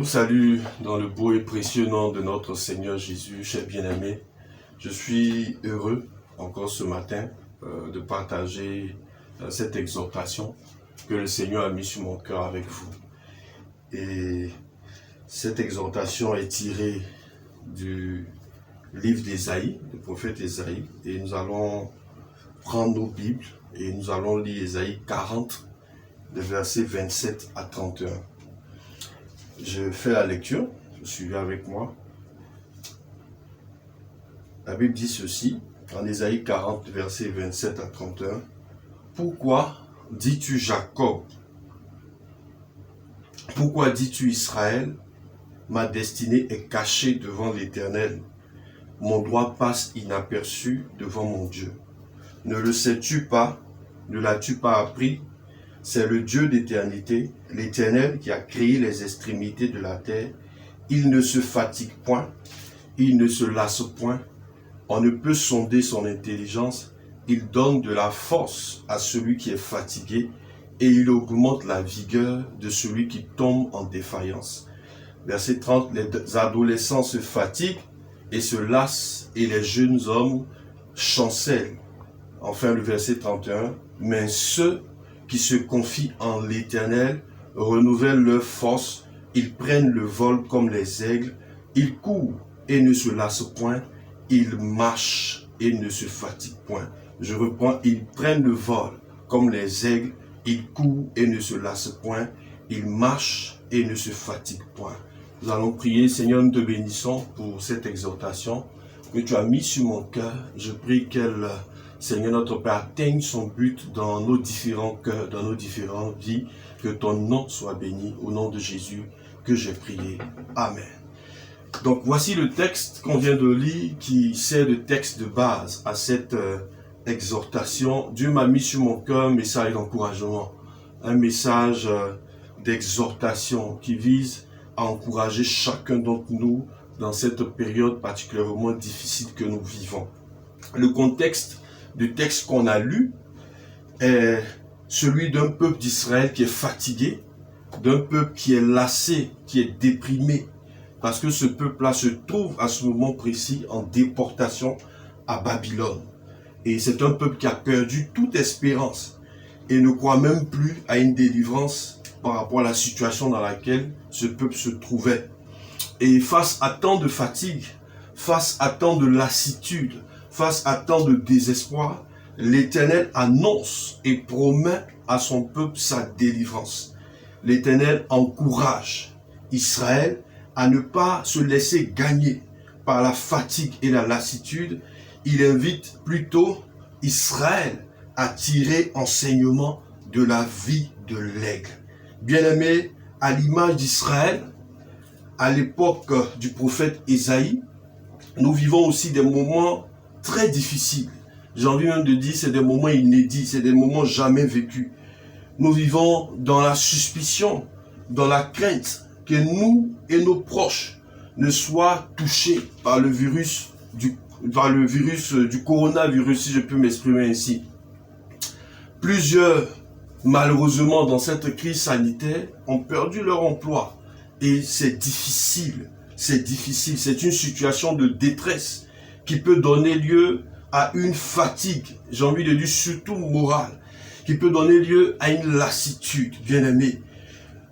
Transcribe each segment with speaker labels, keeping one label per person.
Speaker 1: vous salue dans le beau et précieux nom de notre Seigneur Jésus, chers bien-aimés. Je suis heureux encore ce matin de partager cette exhortation que le Seigneur a mis sur mon cœur avec vous. Et cette exhortation est tirée du livre d'Ésaïe, du prophète Ésaïe. Et nous allons prendre nos Bibles et nous allons lire Ésaïe 40, de versets 27 à 31. Je fais la lecture, vous suivez avec moi. La Bible dit ceci, en Ésaïe 40, versets 27 à 31. « Pourquoi dis-tu Jacob? Pourquoi dis-tu Israël? Ma destinée est cachée devant l'Éternel. Mon droit passe inaperçu devant mon Dieu. Ne le sais-tu pas? Ne l'as-tu pas appris? C'est le Dieu d'éternité, l'Éternel qui a créé les extrémités de la terre. Il ne se fatigue point, il ne se lasse point. On ne peut sonder son intelligence. Il donne de la force à celui qui est fatigué et il augmente la vigueur de celui qui tombe en défaillance. » Verset 30, les adolescents se fatiguent et se lassent et les jeunes hommes chancellent. Enfin, le verset 31, mais ceux qui se confient en l'Éternel renouvellent leur force, ils prennent le vol comme les aigles, ils courent et ne se lassent point, ils marchent et ne se fatiguent point. Je reprends, ils prennent le vol comme les aigles, ils courent et ne se lassent point, ils marchent et ne se fatiguent point. Nous allons prier. Seigneur, nous te bénissons pour cette exhortation que tu as mise sur mon cœur. Je prie qu'elle, Seigneur notre Père, atteigne son but dans nos différents cœurs, dans nos différentes vies. Que ton nom soit béni au nom de Jésus que j'ai prié. Amen. Donc voici le texte qu'on vient de lire qui sert de texte de base à cette exhortation. Dieu m'a mis sur mon cœur un message d'encouragement, un message d'exhortation qui vise à encourager chacun d'entre nous dans cette période particulièrement difficile que nous vivons. Le contexte du texte qu'on a lu est celui d'un peuple d'Israël qui est fatigué, d'un peuple qui est lassé, qui est déprimé, parce que ce peuple-là se trouve à ce moment précis en déportation à Babylone. Et c'est un peuple qui a perdu toute espérance et ne croit même plus à une délivrance par rapport à la situation dans laquelle ce peuple se trouvait. Et face à tant de fatigue, face à tant de lassitude, face à tant de désespoir, l'Éternel annonce et promet à son peuple sa délivrance. L'Éternel encourage Israël à ne pas se laisser gagner par la fatigue et la lassitude. Il invite plutôt Israël à tirer enseignement de la vie de l'aigle. Bien-aimés, à l'image d'Israël, à l'époque du prophète Ésaïe, nous vivons aussi des moments très difficiles. J'ai envie même de dire, c'est des moments inédits, c'est des moments jamais vécus. Nous vivons dans la suspicion, dans la crainte que nous et nos proches ne soient touchés par le virus du coronavirus, si je peux m'exprimer ainsi. Plusieurs, malheureusement, dans cette crise sanitaire, ont perdu leur emploi. Et c'est difficile, c'est une situation de détresse qui peut donner lieu à une fatigue, j'ai envie de dire surtout morale, qui peut donner lieu à une lassitude, bien aimé,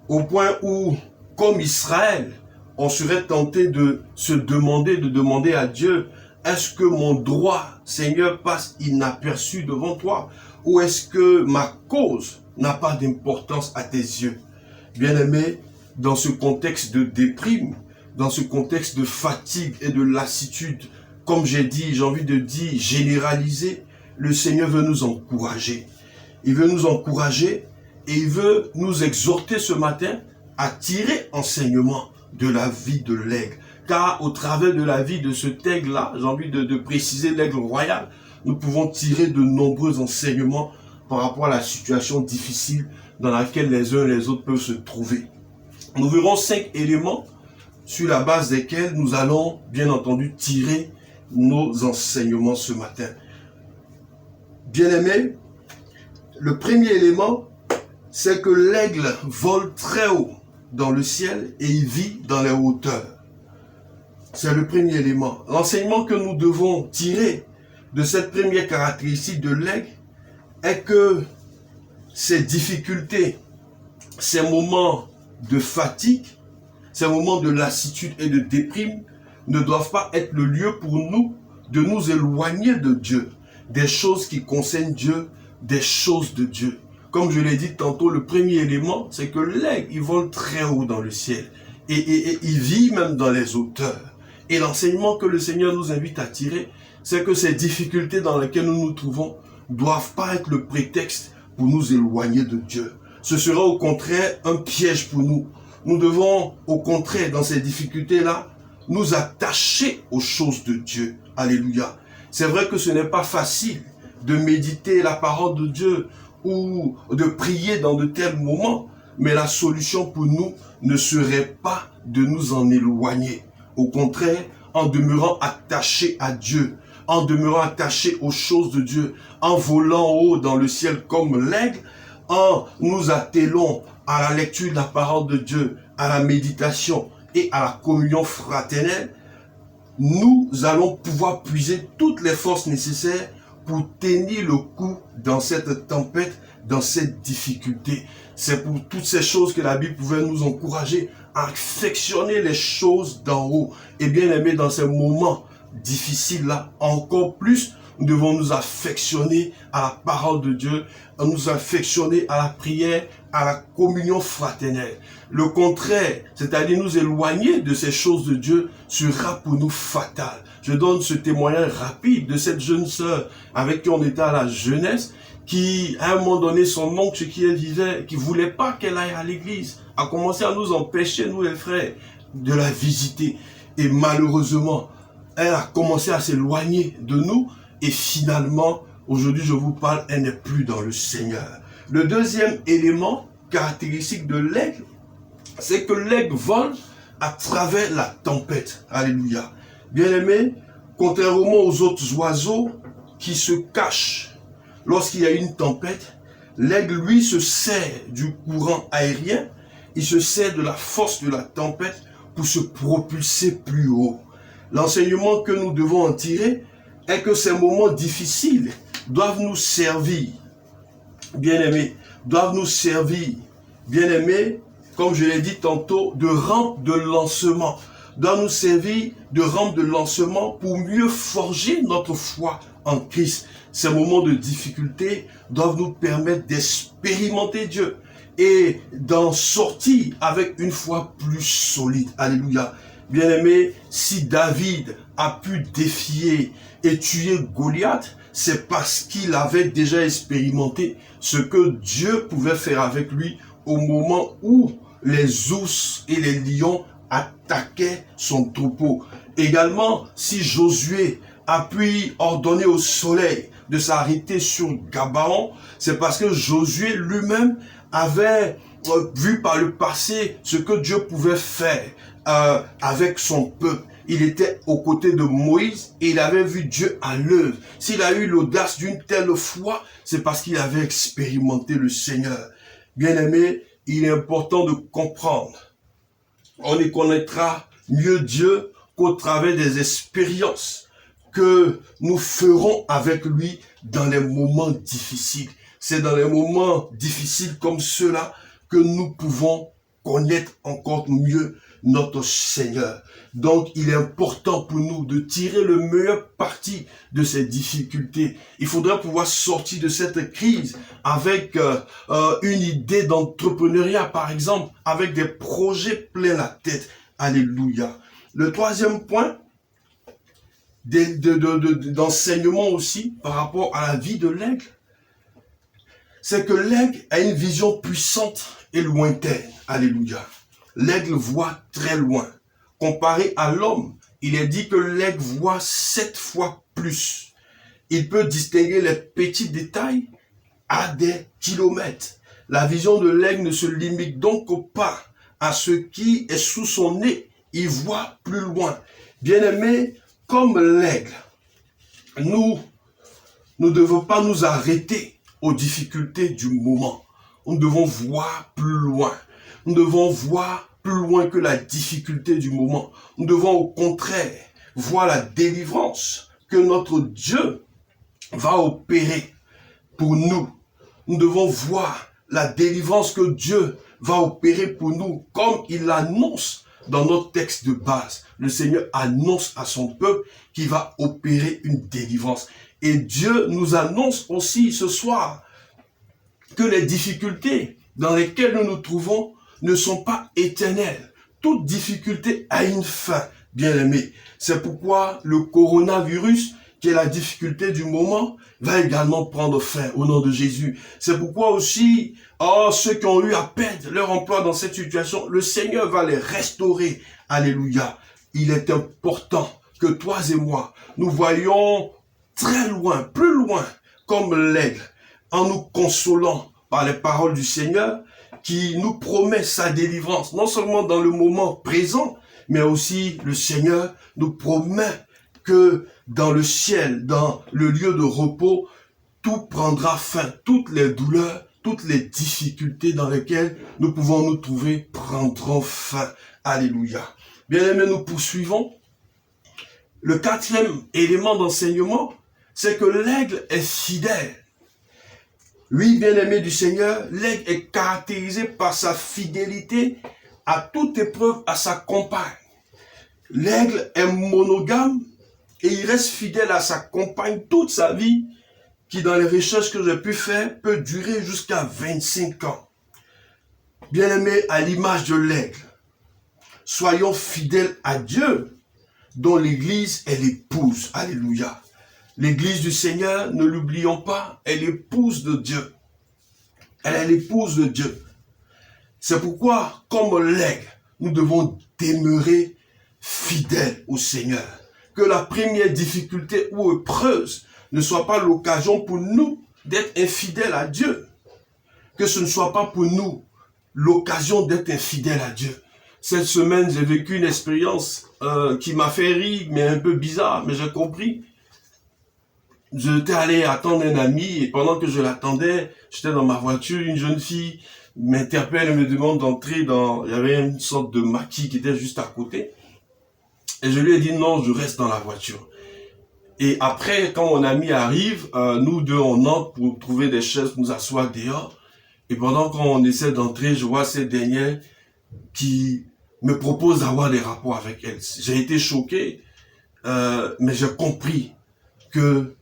Speaker 1: au point où, comme Israël, on serait tenté de se demander à Dieu, est-ce que mon droit, Seigneur, passe inaperçu devant toi, ou est-ce que ma cause n'a pas d'importance à tes yeux? Bien aimé, dans ce contexte de déprime, dans ce contexte de fatigue et de lassitude, comme j'ai dit, j'ai envie de dire généralisé, le Seigneur veut nous encourager. Il veut nous encourager et il veut nous exhorter ce matin à tirer enseignement de la vie de l'aigle. Car au travers de la vie de cet aigle-là, j'ai envie de préciser l'aigle royal, nous pouvons tirer de nombreux enseignements par rapport à la situation difficile dans laquelle les uns et les autres peuvent se trouver. Nous verrons 5 éléments sur la base desquels nous allons, bien entendu, tirer nos enseignements ce matin. Bien-aimés, le premier élément, c'est que l'aigle vole très haut. dans le ciel et il vit dans les hauteurs. C'est le premier élément. L'enseignement que nous devons tirer de cette première caractéristique de l'aigle est que ces difficultés, ces moments de fatigue, ces moments de lassitude et de déprime ne doivent pas être le lieu pour nous de nous éloigner de Dieu, des choses qui concernent Dieu, des choses de Dieu. Comme je l'ai dit tantôt, le premier élément, c'est que l'aigle, il vole très haut dans le ciel et il vit même dans les hauteurs. Et l'enseignement que le Seigneur nous invite à tirer, c'est que ces difficultés dans lesquelles nous nous trouvons ne doivent pas être le prétexte pour nous éloigner de Dieu. Ce sera au contraire un piège pour nous. Nous devons, au contraire, dans ces difficultés-là, nous attacher aux choses de Dieu. Alléluia. C'est vrai que ce n'est pas facile de méditer la parole de Dieu ou de prier dans de tels moments, mais la solution pour nous ne serait pas de nous en éloigner. Au contraire, en demeurant attachés à Dieu, en demeurant attachés aux choses de Dieu, en volant haut dans le ciel comme l'aigle, en nous attelons à la lecture de la parole de Dieu, à la méditation et à la communion fraternelle, nous allons pouvoir puiser toutes les forces nécessaires pour tenir le coup dans cette tempête, dans cette difficulté. C'est pour toutes ces choses que la Bible pouvait nous encourager à affectionner les choses d'en haut. Et bien aimé, dans ces moments difficiles-là, encore plus, nous devons nous affectionner à la parole de Dieu, nous affectionner à la prière, à la communion fraternelle. Le contraire, c'est-à-dire nous éloigner de ces choses de Dieu, sera pour nous fatal. Je donne ce témoignage rapide de cette jeune sœur avec qui on était à la jeunesse, qui, à un moment donné, son oncle, chez qui elle vivait, qui voulait pas qu'elle aille à l'église, a commencé à nous empêcher, nous les frères, de la visiter. Et malheureusement, elle a commencé à s'éloigner de nous, et finalement, aujourd'hui je vous parle, elle n'est plus dans le Seigneur. Le deuxième élément caractéristique de l'aigle, c'est que l'aigle vole à travers la tempête. Alléluia. Bien-aimés, contrairement aux autres oiseaux qui se cachent lorsqu'il y a une tempête, l'aigle, lui, se sert du courant aérien, il se sert de la force de la tempête pour se propulser plus haut. L'enseignement que nous devons en tirer est que ces moments difficiles doivent nous servir, bien-aimés, doivent nous servir, bien-aimés, comme je l'ai dit tantôt, de rampe de lancement, doivent nous servir de rampe de lancement pour mieux forger notre foi en Christ. Ces moments de difficulté doivent nous permettre d'expérimenter Dieu et d'en sortir avec une foi plus solide. Alléluia. Bien-aimé, si David a pu défier et tuer Goliath, c'est parce qu'il avait déjà expérimenté ce que Dieu pouvait faire avec lui au moment où les ours et les lions attaquaient son troupeau. Également, si Josué a pu ordonner au soleil de s'arrêter sur Gabaon, c'est parce que Josué lui-même avait vu par le passé ce que Dieu pouvait faire avec son peuple. Il était aux côtés de Moïse et il avait vu Dieu à l'œuvre. S'il a eu l'audace d'une telle foi, c'est parce qu'il avait expérimenté le Seigneur. Bien-aimé, il est important de comprendre. On ne connaîtra mieux Dieu qu'au travers des expériences que nous ferons avec lui dans les moments difficiles. C'est dans les moments difficiles comme ceux-là que nous pouvons connaître encore mieux notre Seigneur. Donc, il est important pour nous de tirer le meilleur parti de ces difficultés. Il faudra pouvoir sortir de cette crise avec une idée d'entrepreneuriat, par exemple, avec des projets plein la tête. Alléluia. Le troisième point d'enseignement aussi par rapport à la vie de l'aigle, c'est que l'aigle a une vision puissante et lointaine. Alléluia. L'aigle voit très loin. Comparé à l'homme, il est dit que l'aigle voit 7 fois plus. Il peut distinguer les petits détails à des kilomètres. La vision de l'aigle ne se limite donc pas à ce qui est sous son nez. Il voit plus loin. Bien-aimés, comme l'aigle, nous ne devons pas nous arrêter aux difficultés du moment. Nous devons voir plus loin. Nous devons voir plus loin que la difficulté du moment. Nous devons au contraire voir la délivrance que notre Dieu va opérer pour nous. Nous devons voir la délivrance que Dieu va opérer pour nous, comme il l'annonce dans notre texte de base. Le Seigneur annonce à son peuple qu'il va opérer une délivrance. Et Dieu nous annonce aussi ce soir que les difficultés dans lesquelles nous nous trouvons ne sont pas éternelles. Toute difficulté a une fin, bien-aimés. C'est pourquoi le coronavirus, qui est la difficulté du moment, va également prendre fin au nom de Jésus. C'est pourquoi aussi, ceux qui ont eu à perdre leur emploi dans cette situation, le Seigneur va les restaurer. Alléluia. Il est important que toi et moi, nous voyions très loin, plus loin, comme l'aigle, en nous consolant par les paroles du Seigneur, qui nous promet sa délivrance, non seulement dans le moment présent, mais aussi le Seigneur nous promet que dans le ciel, dans le lieu de repos, tout prendra fin, toutes les douleurs, toutes les difficultés dans lesquelles nous pouvons nous trouver prendront fin. Alléluia. Bien-aimés, nous poursuivons. Le quatrième élément d'enseignement, c'est que l'aigle est fidèle. Oui, bien-aimé du Seigneur, l'aigle est caractérisé par sa fidélité à toute épreuve à sa compagne. L'aigle est monogame et il reste fidèle à sa compagne toute sa vie, qui dans les recherches que j'ai pu faire peut durer jusqu'à 25 ans. Bien-aimé, à l'image de l'aigle, soyons fidèles à Dieu, dont l'Église est l'épouse. Alléluia. L'Église du Seigneur, ne l'oublions pas, est l'épouse de Dieu. Elle est l'épouse de Dieu. C'est pourquoi, comme l'aigle, nous devons demeurer fidèles au Seigneur. Que la première difficulté ou épreuve ne soit pas l'occasion pour nous d'être infidèles à Dieu. Que ce ne soit pas pour nous l'occasion d'être infidèles à Dieu. Cette semaine, j'ai vécu une expérience qui m'a fait rire, mais un peu bizarre, mais j'ai compris. J'étais allé attendre un ami et pendant que je l'attendais, j'étais dans ma voiture, une jeune fille m'interpelle et me demande d'entrer dans... Il y avait une sorte de maquis qui était juste à côté. Et je lui ai dit non, je reste dans la voiture. Et après, quand mon ami arrive, nous deux, on entre pour trouver des chaises pour nous asseoir dehors. Et pendant qu'on essaie d'entrer, je vois cette dernière qui me propose d'avoir des rapports avec elle. J'ai été choqué, mais j'ai compris que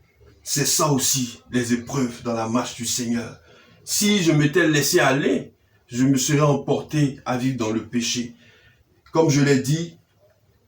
Speaker 1: c'est ça aussi, les épreuves dans la marche du Seigneur. Si je m'étais laissé aller, je me serais emporté à vivre dans le péché. Comme je l'ai dit,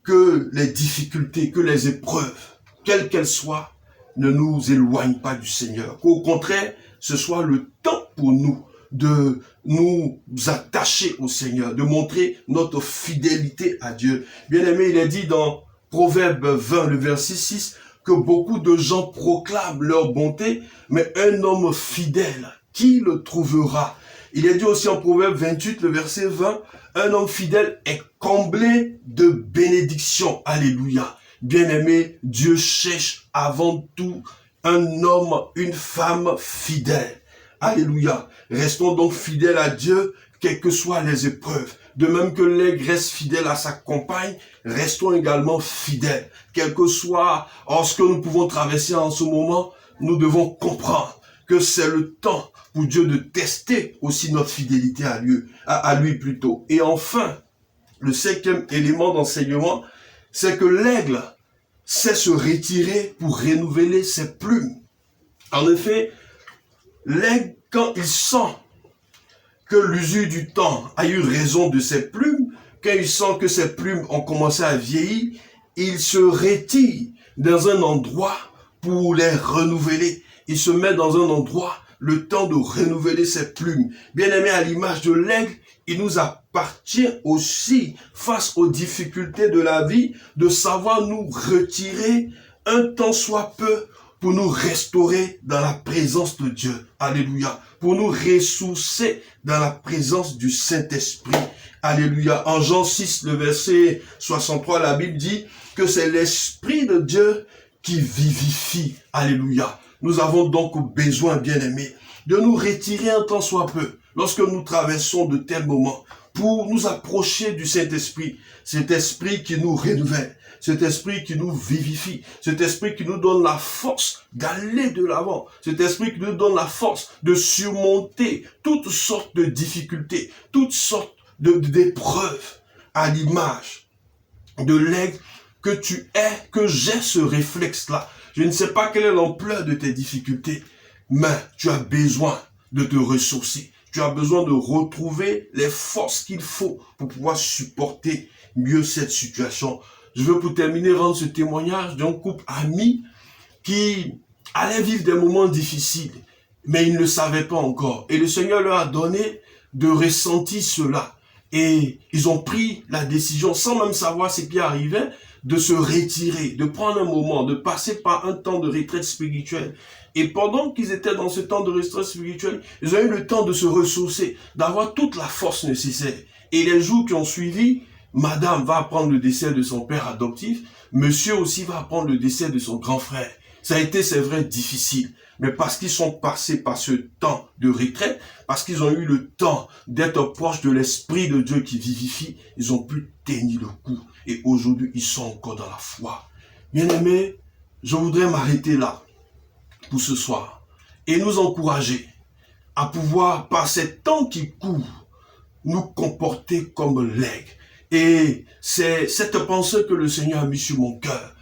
Speaker 1: que les difficultés, que les épreuves, quelles qu'elles soient, ne nous éloignent pas du Seigneur. Qu'au contraire, ce soit le temps pour nous de nous attacher au Seigneur, de montrer notre fidélité à Dieu. Bien aimé, il est dit dans Proverbe 20, le verset 6, que beaucoup de gens proclament leur bonté, mais un homme fidèle, qui le trouvera? Il est dit aussi en Proverbe 28, le verset 20, un homme fidèle est comblé de bénédictions. Alléluia. Bien-aimé, Dieu cherche avant tout un homme, une femme fidèle. Alléluia. Restons donc fidèles à Dieu, quelles que soient les épreuves. De même que l'aigle reste fidèle à sa compagne, restons également fidèles. Quel que soit ce que nous pouvons traverser en ce moment, nous devons comprendre que c'est le temps pour Dieu de tester aussi notre fidélité à lui plutôt. Et enfin, le cinquième élément d'enseignement, c'est que l'aigle sait se retirer pour renouveler ses plumes. En effet, l'aigle, quand il sent que l'usure du temps a eu raison de ses plumes, quand il sent que ses plumes ont commencé à vieillir, il se retire dans un endroit pour les renouveler. Il se met dans un endroit le temps de renouveler ses plumes. Bien aimé, à l'image de l'aigle, il nous appartient aussi, face aux difficultés de la vie, de savoir nous retirer un temps soit peu pour nous restaurer dans la présence de Dieu. Alléluia. Pour nous ressourcer dans la présence du Saint-Esprit. Alléluia. En Jean 6, le verset 63, la Bible dit que c'est l'Esprit de Dieu qui vivifie. Alléluia. Nous avons donc besoin, bien-aimés, de nous retirer un temps soit peu, lorsque nous traversons de tels moments, pour nous approcher du Saint-Esprit. Cet esprit qui nous renouvelle, cet esprit qui nous vivifie, cet esprit qui nous donne la force d'aller de l'avant, cet esprit qui nous donne la force de surmonter toutes sortes de difficultés, toutes sortes d'épreuves, à l'image de l'aigle que tu es, que j'ai ce réflexe-là. Je ne sais pas quelle est l'ampleur de tes difficultés, mais tu as besoin de te ressourcer. Tu as besoin de retrouver les forces qu'il faut pour pouvoir supporter mieux cette situation. Je veux pour terminer rendre ce témoignage d'un couple ami qui allait vivre des moments difficiles, mais ils ne le savaient pas encore. Et le Seigneur leur a donné de ressentir cela. Et ils ont pris la décision, sans même savoir ce qui arrivait, de se retirer, de prendre un moment, de passer par un temps de retraite spirituelle. Et pendant qu'ils étaient dans ce temps de retraite spirituelle, ils ont eu le temps de se ressourcer, d'avoir toute la force nécessaire. Et les jours qui ont suivi, madame va apprendre le décès de son père adoptif, monsieur aussi va apprendre le décès de son grand frère. Ça a été, c'est vrai, difficile. Mais parce qu'ils sont passés par ce temps de retraite, parce qu'ils ont eu le temps d'être proches de l'Esprit de Dieu qui vivifie, ils ont pu tenir le coup. Et aujourd'hui, ils sont encore dans la foi. Bien-aimés, je voudrais m'arrêter là pour ce soir et nous encourager à pouvoir, par ces temps qui courent, nous comporter comme l'aigle. Et c'est cette pensée que le Seigneur a mis sur mon cœur.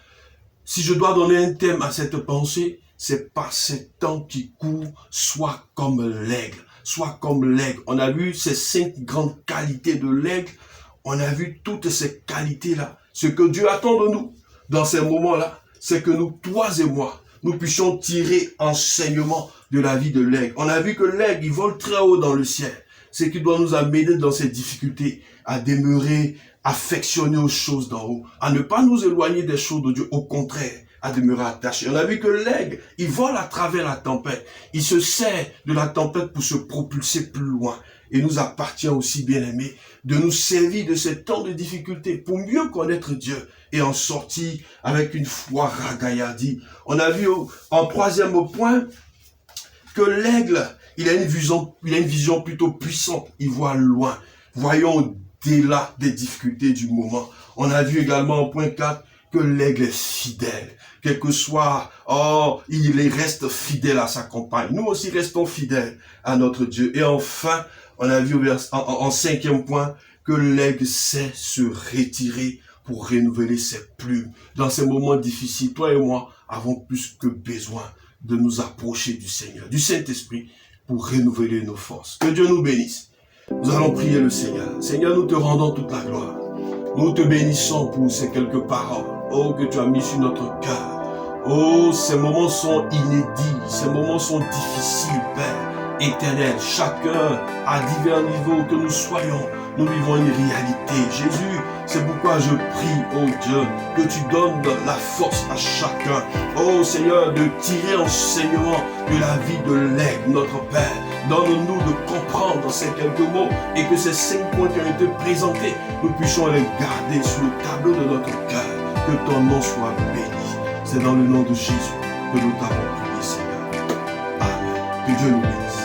Speaker 1: Si je dois donner un thème à cette pensée, c'est par ces temps qui courent, sois comme l'aigle. Sois comme l'aigle. On a vu ces 5 grandes qualités de l'aigle. On a vu toutes ces qualités-là. Ce que Dieu attend de nous dans ces moments-là, c'est que nous, toi et moi, nous puissions tirer enseignement de la vie de l'aigle. On a vu que l'aigle, il vole très haut dans le ciel. Ce qui doit nous amener dans ces difficultés à demeurer affectionnés aux choses d'en haut, à ne pas nous éloigner des choses de Dieu, au contraire, à demeurer attachés. On a vu que l'aigle, il vole à travers la tempête. Il se sert de la tempête pour se propulser plus loin. Et nous appartient aussi, bien-aimés, de nous servir de ces temps de difficulté pour mieux connaître Dieu et en sortir avec une foi ragaillardie. On a vu en 3e point que l'aigle, il a une vision plutôt puissante. Il voit loin. Voyons au-delà des difficultés du moment. On a vu également en point 4 que l'aigle est fidèle. Quel que soit, il reste fidèle à sa compagne. Nous aussi restons fidèles à notre Dieu. Et enfin, on a vu en 5e point que l'aigle sait se retirer pour renouveler ses plumes. Dans ces moments difficiles, toi et moi avons plus que besoin de nous approcher du Seigneur, du Saint-Esprit, pour renouveler nos forces. Que Dieu nous bénisse. Nous allons prier le Seigneur. Seigneur, nous te rendons toute la gloire. Nous te bénissons pour ces quelques paroles, que tu as mis sur notre cœur. Ces moments sont inédits, ces moments sont difficiles, Père éternel. Chacun, à divers niveaux que nous soyons, nous vivons une réalité. Jésus, c'est pourquoi je prie, Dieu, que tu donnes la force à chacun. Seigneur, de tirer enseignement de la vie de l'aigle, notre Père. Donne-nous de comprendre ces quelques mots et que ces 5 points qui ont été présentés, nous puissions les garder sur le tableau de notre cœur. Que ton nom soit béni. C'est dans le nom de Jésus que nous t'avons prié, Seigneur. Amen. Que Dieu nous bénisse.